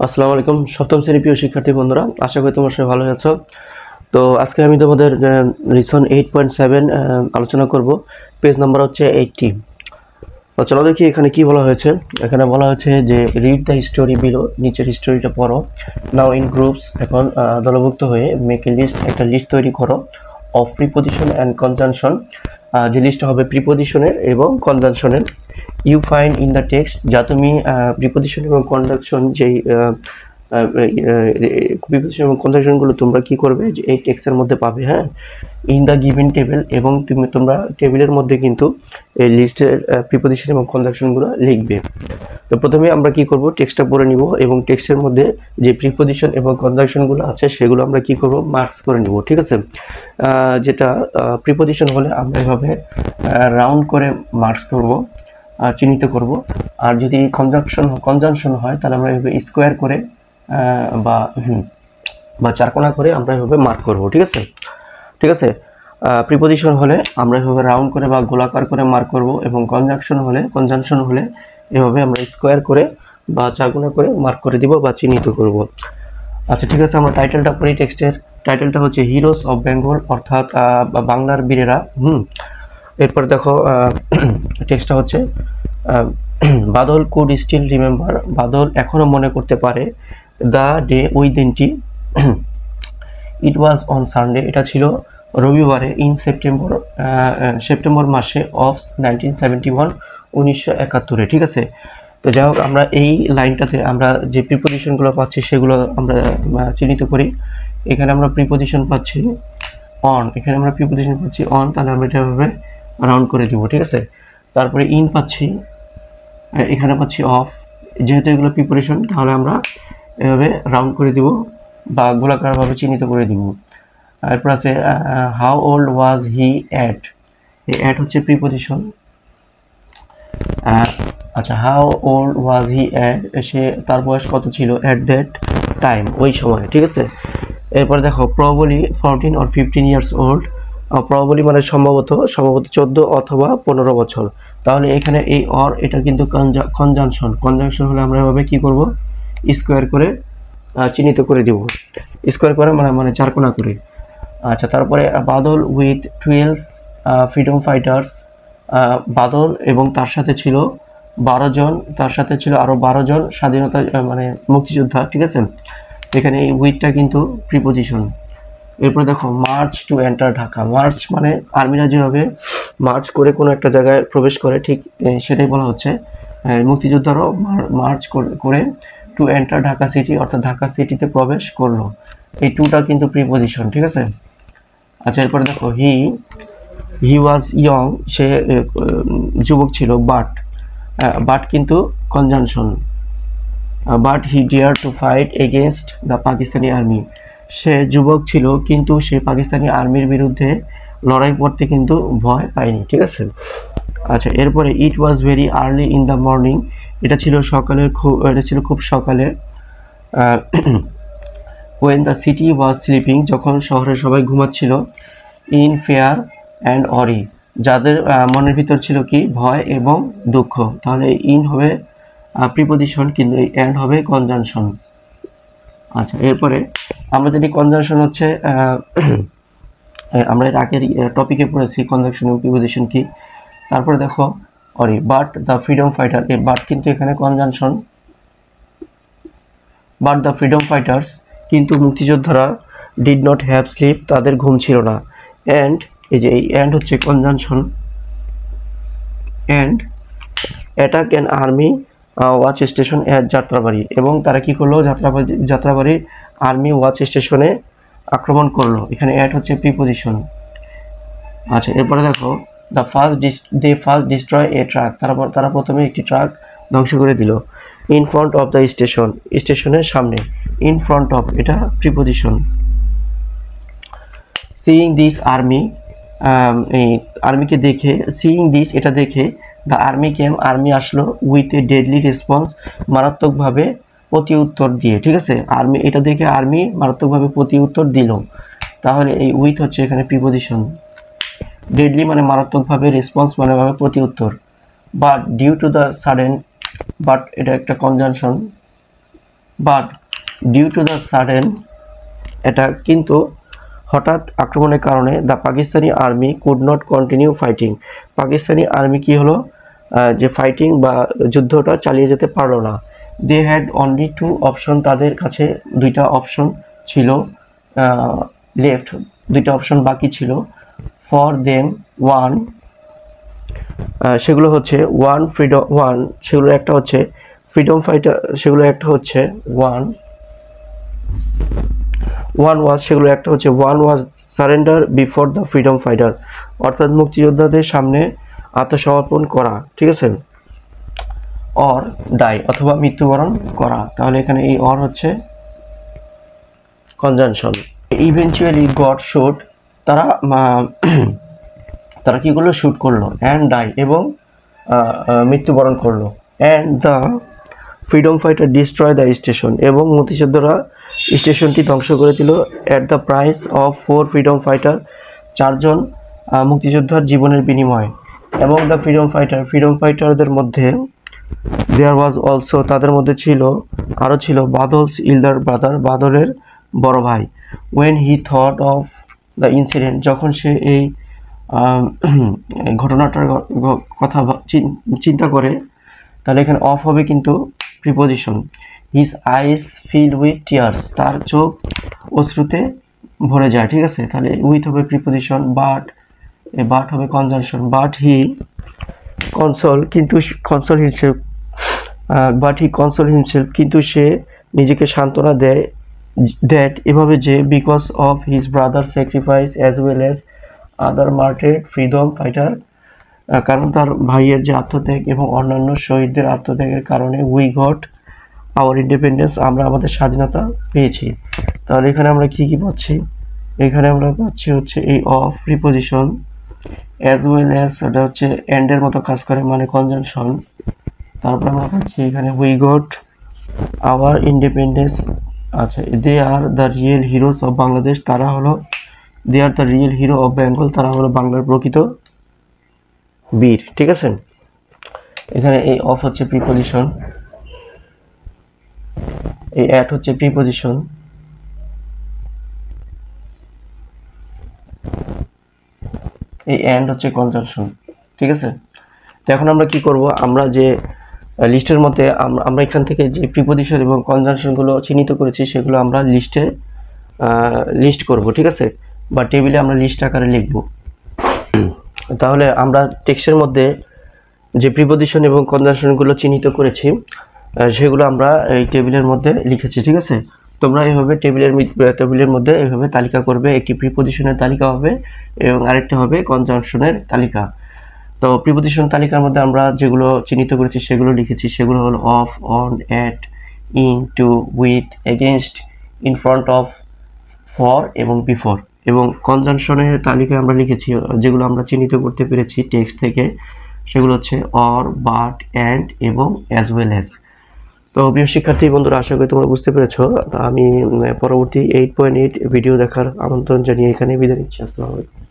আসসালামু আলাইকুম সপ্তম শ্রেণীর প্রিয় শিক্ষার্থী বন্ধুরা, আশা করি তোমরা সবাই ভালো আছো। তো আজকে আমি তোমাদের লেসন 8.7 আলোচনা করব। পেজ নাম্বার হচ্ছে 80। তো চলো দেখি এখানে কি বলা হয়েছে। এখানে বলা হয়েছে যে রিড দ্য স্টোরি বিলো, নিচের স্টোরিটা পড়ো। নাও ইন গ্রুপস, এখন দলভুক্ত হয়ে মেক এ লিস্ট, একটা লিস্ট তৈরি করো অফ প্রিপোজিশন অ্যান্ড কনজাংশন, যে লিস্ট হবে প্রিপোজিশনের এবং কনজাংশনের। You find in the text, যা তুমি প্রিপোজিশন এবং কনজাংশন যেই প্রিপোজিশন এবং কনজাংশনগুলো তোমরা কি করবে যে এই টেক্সটের মধ্যে পাবে। হ্যাঁ, ইন দ্য গিভেন টেবিল, এবং তোমরা টেবিলের মধ্যে কিন্তু এই লিস্টের প্রিপোজিশন এবং কনজাংশনগুলো লিখবে। তো প্রথমে আমরা কি করব, টেক্সটটা পড়ে নিব এবং টেক্সটের মধ্যে যে প্রিপোজিশন এবং কনজাংশনগুলো আছে সেগুলো আমরা কি করব, মার্কস করে নিব। ঠিক আছে, যেটা প্রিপোজিশন হলে আমরা এভাবে রাউন্ড করে মার্কস করব, চিহ্নিত করব। আর যদি কনজাংশন হয় তাহলে আমরা এভাবে স্কোয়ার করে বা চারকোনা করে আমরা এভাবে মার্ক করব। ঠিক আছে। প্রিপোজিশন হলে আমরা এভাবে রাউন্ড করে বা গোলাকার করে মার্ক করব, এবং কনজাংশন হলে এভাবে আমরা স্কোয়ার করে বা চারকোনা করে মার্ক করে দিব বা চিহ্নিত করব। আচ্ছা ঠিক আছে, আমরা টাইটেলটা পড়ি। টেক্সটের টাইটেলটা হচ্ছে হিরোস অফ বেঙ্গল, অর্থাৎ বাংলার বীরেরা। এরপর দেখো টেক্সটটা হচ্ছে বাদল কুড স্টিল রিমেম্বার, বাদল এখনো মনে করতে পারে দ্য ডে, ওই দিনটি। ইট ওয়াজ অন সানডে, এটা ছিল রবিবারে। ইন সেপ্টেম্বর মাসে অফ 1971, 1971। ঠিক আছে, তো যাই হোক, আমরা এই লাইনটাতে আমরা যে প্রিপোজিশনগুলো পাচ্ছি সেগুলো আমরা চিহ্নিত করি। এখানে আমরা প্রিপোজিশন পাচ্ছি অন, এখানে আমরা প্রিপোজিশন পাচ্ছি অন, তাহলে আমরা এটা এভাবে রাউন্ড করে দিব। ঠিক আছে, তারপরে ইন পাচ্ছি, এখানে পাচ্ছি অফ, যেহেতু এগুলো প্রিপোজিশন তাহলে আমরা এভাবে রাউন্ড করে দিব বা গোলাকারভাবে চিহ্নিত করে দিব। এরপর আছে how old was he at, এই অ্যাট হচ্ছে প্রিপোজিশন। আচ্ছা, how old was he at, সে তার বয়স কত ছিল, অ্যাট দ্যাট টাইম, ওই সময়। ঠিক আছে, এরপর দেখো probably 14 or 15 years old, probably মানে সম্ভবত 14 অথবা 15 বছর। তাহলে এখানে এই অর, এটা কিন্তু কনজাংশন হলে আমরা এভাবে কি করব, স্কোয়ার করে চিহ্নিত করে দিব। স্কোয়ার করে মানে চারকোনা করে। আচ্ছা, তারপরে বাদল উইথ 12 ফ্রিডম ফাইটার্স, বাদল এবং তার সাথে ছিল 12 জন, তার সাথে ছিল আরও 12 জন স্বাধীনতা মানে মুক্তিযোদ্ধা। ঠিক আছে, এখানে এই উইথটা কিন্তু প্রিপোজিশন। এরপর দেখো March to enter Dhaka, March মানে আর্মিরা যেভাবে মার্চ করে কোনো একটা জায়গায় প্রবেশ করে, ঠিক সেটাই বলা হচ্ছে। মুক্তিযোদ্ধারাও মার্চ করে টু এন্টার ঢাকা সিটি, অর্থাৎ ঢাকা সিটিতে প্রবেশ করলো। এই টুটা কিন্তু প্রিপোজিশন। ঠিক আছে, আচ্ছা এরপরে দেখো হি ওয়াজ ইয়ং, সে যুবক ছিল। বাট কিন্তু conjunction. But he dared to fight against the Pakistani army, সে যুবক ছিল কিন্তু সে পাকিস্তানি আর্মির বিরুদ্ধে লড়াই করতে কিন্তু ভয় পায়নি। ঠিক আছে, আচ্ছা এরপরে it was very early in the morning, এটা ছিল খুব সকালে। When the city was sleeping, যখন শহরের সবাই ঘুমাচ্ছিল। ইন ফেয়ার অ্যান্ড অরি, যাদের মনের ভিতর ছিল কি, ভয় এবং দুঃখ। তাহলে ইন হবে প্রিপোজিশন, কিন্তু এই অ্যান্ড হবে কনজাংশন। আচ্ছা এরপরে আমরা যদি কনজাংশন হচ্ছে আমরা এর আগের টপিকে পড়েছি কনজাংশন এবং প্রিপোজিশন কি। তারপরে দেখো Ori but the freedom fighter, এই বাট কিন্তু এখানে conjunction. But the freedom fighters, কিন্তু মুক্তিযোদ্ধারা ডিড নট হ্যাভ স্লিপ, তাদের ঘুম ছিল না। অ্যান্ড, এই যে এই অ্যান্ড হচ্ছে conjunction. And attack an army watch station at Jatrabari, এবং তারা কি করলো, যাত্রাবাড়ি আর্মি ওয়াচ স্টেশনে আক্রমণ করলো। এখানে অ্যাট হচ্ছে প্রিপোজিশন। আচ্ছা এরপরে দেখো দে ফার্স্ট ডিস্ট্রয় এ ট্রাক, তারা প্রথমে একটি ট্রাক ধ্বংস করে দিল। In front of the station, স্টেশনের সামনে। ইন ফ্রন্ট অফ, এটা প্রিপোজিশন। সিইং দিস আর্মি, এই আর্মিকে দেখে, সিইং দিস এটা দেখে, দ্য আর্মি কেম, আর্মি আসলো। উইথ এ ডেডলি রেসপন্স, মারাত্মকভাবে প্রতি উত্তর দিয়ে। ঠিক আছে, আর্মি এটা দেখে আর্মি মারাত্মকভাবে প্রতি উত্তর দিল। তাহলে এই উইথ হচ্ছে এখানে প্রিপোজিশন। ডেডলি মানে মারাত্মকভাবে, রেসপন্স মানে প্রতি উত্তর। But due to the sudden, but এটা একটা conjunction. But due to the sudden, এটা কিন্তু হঠাৎ আক্রমণের কারণে the Pakistani army could not continue fighting, Pakistani army কি হলো যে ফাইটিং বা যুদ্ধটা চালিয়ে যেতে পারলো না। They had only two option, তাদের কাছে দুইটা অপশন ছিল, লেফট, দুইটা অপশন বাকি ছিল। ফর দেম ওয়ান, সেগুলো হচ্ছে ওয়ান ফ্রিডম, ওয়ান সেগুলো একটা হচ্ছে ফ্রিডম ফাইটার, সেগুলো একটা হচ্ছে ওয়ান ওয়াজ, সেগুলো একটা হচ্ছে one was surrender before the freedom fighter, অর্থাৎ মুক্তিযোদ্ধাদের সামনে আত্মসমর্পণ করা, ঠিক আছে, অর ডাই অথবা মৃত্যুবরণ করা। তাহলে এখানে এই অর হচ্ছে কনজাংশন। ইভেনচুয়ালি গড শুট, তারা তারা কি করলো, শুট করলো, অ্যান্ড ডাই এবং মৃত্যুবরণ করলো, and the freedom fighter destroy the station, এবং মুক্তিযোদ্ধারা স্টেশনটি ধ্বংস করে দিল, at the price of 4 freedom fighter, 4 জন মুক্তিযোদ্ধার জীবনের বিনিময়ে। এবং দ্য ফ্রিডম ফাইটারদের মধ্যে দেয়ার ওয়াজ অলসো, তাদের মধ্যে ছিল আরও ছিল বাদলস ইলদার ব্রাদার, বাদলের বড় ভাই। When he thought of the incident, যখন সে এই ঘটনাটার কথা চিন্তা করে, তাহলে এখানে অফ হবে কিন্তু preposition. His eyes fill with tears, তার চোখ অশ্রুতে ভরে যায়, ঠিক আছে, তাহলে উইথ হবে প্রিপোজিশন, বাট হবে কনজাংশন। বাট হি কনসোল, কিন্তু কনসোল হিমসেলফ, কিন্তু সে নিজেকে সান্ত্বনা দেয়, দ্যাট এভাবে যে because of his brother sacrifice as well as other martyred freedom fighter, কারণ তার ভাইয়ের যে আত্মত্যাগ এবং অন্যান্য শহীদদের আত্মত্যাগের কারণে উই গট আওয়ার ইন্ডিপেন্ডেন্স, আমরা আমাদের স্বাধীনতা পেয়েছি। তাহলে এখানে আমরা কি কি পাচ্ছি, এখানে আমরা পাচ্ছি হচ্ছে এই of preposition, as well as এটা হচ্ছে এন্ডের মতো কাজ করে মানে কনজাংশন। তারপর আমরা পাচ্ছি এখানে উই গট আওয়ার ইন্ডিপেন্ডেন্স। আচ্ছা, they are the real heroes of Bangladesh, তারা হলো they are the real hero of Bengal, তারা হলো বাংলার প্রকৃত বীর, ঠিক আছে। এখানে এই অফ হচ্ছে প্রিপোজিশন, এই অ্যাট হচ্ছে প্রিপোজিশন, এই এন্ড হচ্ছে কনজাংশন, ঠিক আছে। তো এখন আমরা কি করব, আমরা যে লিস্টের মধ্যে আমরা এখান থেকে যে প্রিপোজিশন এবং কনজাংশনগুলো চিহ্নিত করেছি সেগুলো আমরা লিস্ট করব, ঠিক আছে, বা টেবিলে আমরা লিস্ট আকারে লিখব। তাহলে আমরা টেক্সটের মধ্যে যে প্রিপোজিশন এবং কনজাংশনগুলো চিহ্নিত করেছি সেগুলো আমরা এই টেবিলের মধ্যে লিখেছি, ঠিক আছে। তোমরা এইভাবে টেবিলের মধ্যে এইভাবে তালিকা করবে, একটি প্রিপোজিশনের তালিকা হবে এবং আরেকটা হবে কনজাংশনের তালিকা। তো প্রিপোজিশন তালিকার মধ্যে আমরা যেগুলো চিহ্নিত করেছি সেগুলো লিখেছি, সেগুলো হলো of, on, at, in, to, with, against, in front of, for এবং বিফোর। এবং কনজাংশনের তালিকায় আমরা লিখেছি যেগুলো আমরা চিহ্নিত করতে পেরেছি টেক্সট থেকে, সেগুলো হচ্ছে অর, বাট, অ্যান্ড এবং অ্যাজ ওয়েল অ্যাজ। তো প্রিয় শিক্ষার্থী বন্ধুরা, আশা করি তোমরা বুঝতে পেরেছো। আমি পরবর্তী 8.8 ভিডিও দেখার আমন্ত্রণ জানিয়ে এখানে বিদায় নিচ্ছি। আসসালামু আলাইকুম।